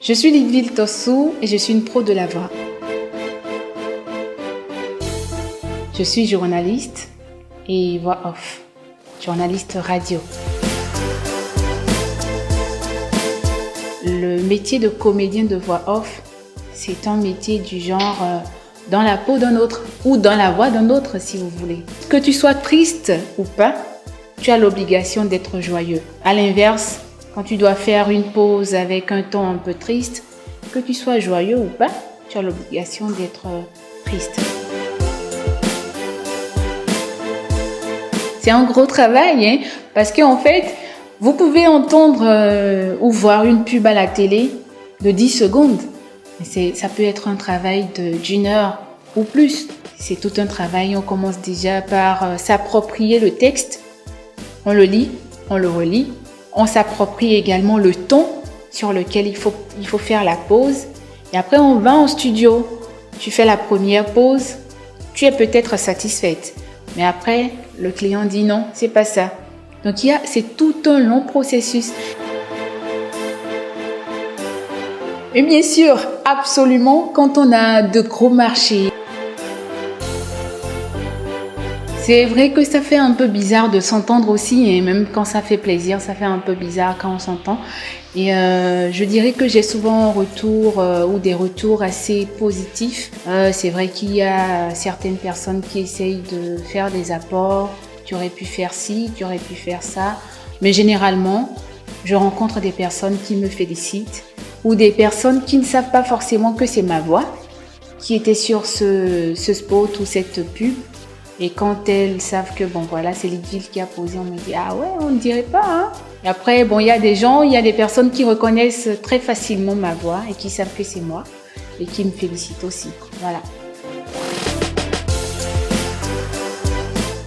Je suis Lydville Tossou et je suis une pro de la voix. Je suis journaliste et voix off, journaliste radio. Le métier de comédien de voix off, c'est un métier du genre dans la peau d'un autre ou dans la voix d'un autre si vous voulez. Que tu sois triste ou pas, tu as l'obligation d'être joyeux. À l'inverse, quand tu dois faire une pause avec un ton un peu triste, que tu sois joyeux ou pas, tu as l'obligation d'être triste. C'est un gros travail, hein, parce qu'en fait, vous pouvez entendre ou voir une pub à la télé de 10 secondes. Ça peut être un travail d'une heure ou plus. C'est tout un travail. On commence déjà par s'approprier le texte. On le lit, on le relit. On s'approprie également le ton sur lequel il faut faire la pause. Et après, on va en studio. Tu fais la première pause. Tu es peut-être satisfaite. Mais après, le client dit non, c'est pas ça. Donc, c'est tout un long processus. Et bien sûr, absolument, quand on a de gros marchés, c'est vrai que ça fait un peu bizarre de s'entendre aussi, et même quand ça fait plaisir, ça fait un peu bizarre quand on s'entend. Et je dirais que j'ai souvent un retour ou des retours assez positifs. C'est vrai qu'il y a certaines personnes qui essayent de faire des apports. Tu aurais pu faire ci, tu aurais pu faire ça. Mais généralement, je rencontre des personnes qui me félicitent ou des personnes qui ne savent pas forcément que c'est ma voix qui était sur ce spot ou cette pub. Et quand elles savent que bon voilà, c'est Lydville qui a posé, on me dit ah ouais, on ne dirait pas hein. Et après bon, il y a des personnes qui reconnaissent très facilement ma voix et qui savent que c'est moi et qui me félicitent aussi. Voilà.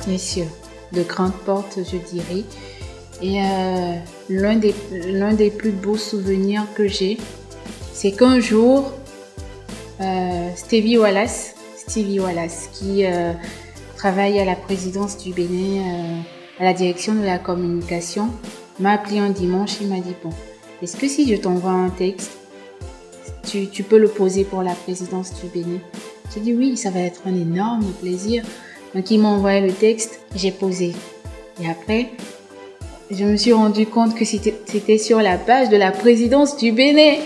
Bien sûr, de grandes portes, je dirais. Et l'un des plus beaux souvenirs que j'ai, c'est qu'un jour, Stevie Wallace, qui travaille à la présidence du Bénin, à la direction de la communication, m'a appelé un dimanche. Il m'a dit bon, est-ce que si je t'envoie un texte, tu peux le poser pour la présidence du Bénin? J'ai dit oui, ça va être un énorme plaisir. Donc il m'a envoyé le texte, j'ai posé. Et après, je me suis rendu compte que c'était sur la page de la présidence du Bénin.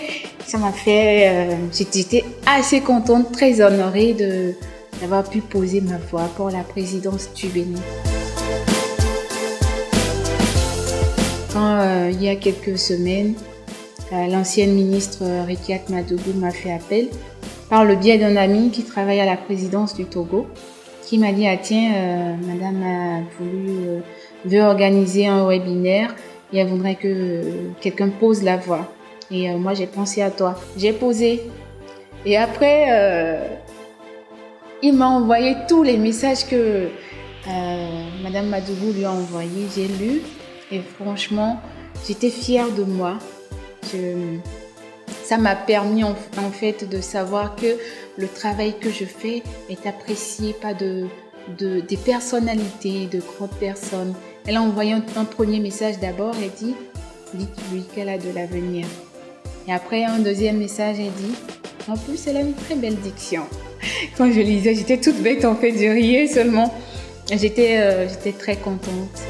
Ça m'a fait, j'étais assez contente, très honorée d'avoir pu poser ma voix pour la présidence du Bénin. Quand il y a quelques semaines, l'ancienne ministre Rekiat Madougou m'a fait appel par le biais d'un ami qui travaille à la présidence du Togo, qui m'a dit ah tiens, madame veut organiser un webinaire et elle voudrait que quelqu'un pose la voix. Et moi j'ai pensé à toi. J'ai posé. Et après, il m'a envoyé tous les messages que Madame Madougou lui a envoyés. J'ai lu et franchement, j'étais fière de moi. Ça m'a permis en fait de savoir que le travail que je fais est apprécié par des personnalités, de grandes personnes. Elle a envoyé un premier message d'abord, elle dit « Dites-lui qu'elle a de l'avenir ». Et après, un deuxième message, elle dit « En plus, elle a une très belle diction ». Quand je lisais, j'étais toute bête en fait, je riais seulement. J'étais très contente.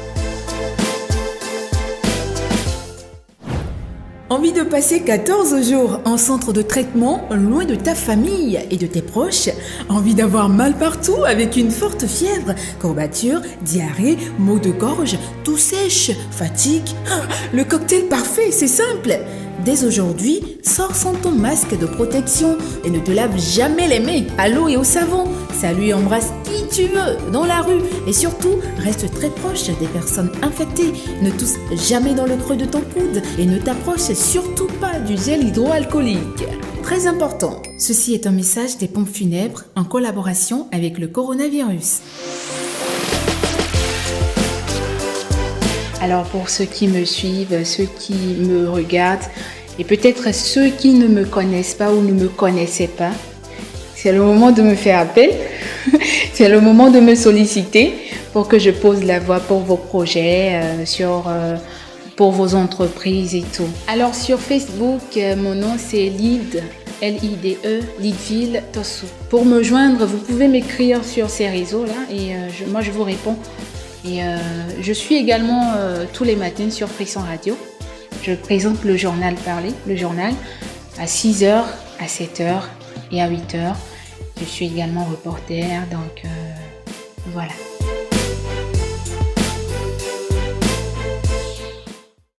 Envie de passer 14 jours en centre de traitement, loin de ta famille et de tes proches? Envie d'avoir mal partout avec une forte fièvre, courbature, diarrhée, maux de gorge, toux sèche, fatigue? Le cocktail parfait, c'est simple! Dès aujourd'hui, sors sans ton masque de protection et ne te lave jamais les mains à l'eau et au savon. Salue et embrasse qui tu veux dans la rue et surtout, reste très proche des personnes infectées. Ne tousse jamais dans le creux de ton coude et ne t'approche surtout pas du gel hydroalcoolique. Très important, ceci est un message des pompes funèbres en collaboration avec le coronavirus. Alors pour ceux qui me suivent, ceux qui me regardent et peut-être ceux qui ne me connaissent pas ou ne me connaissaient pas, c'est le moment de me faire appel, c'est le moment de me solliciter pour que je pose la voix pour vos projets sur pour vos entreprises et tout. Alors sur Facebook, mon nom c'est Lide, L-I-D-E, Lideville Tossou. Pour me joindre, vous pouvez m'écrire sur ces réseaux-là et moi je vous réponds. Et je suis également tous les matins sur Frisson Radio. Je présente le journal parlé, le journal, à 6h, à 7h et à 8h. Je suis également reporter, donc voilà.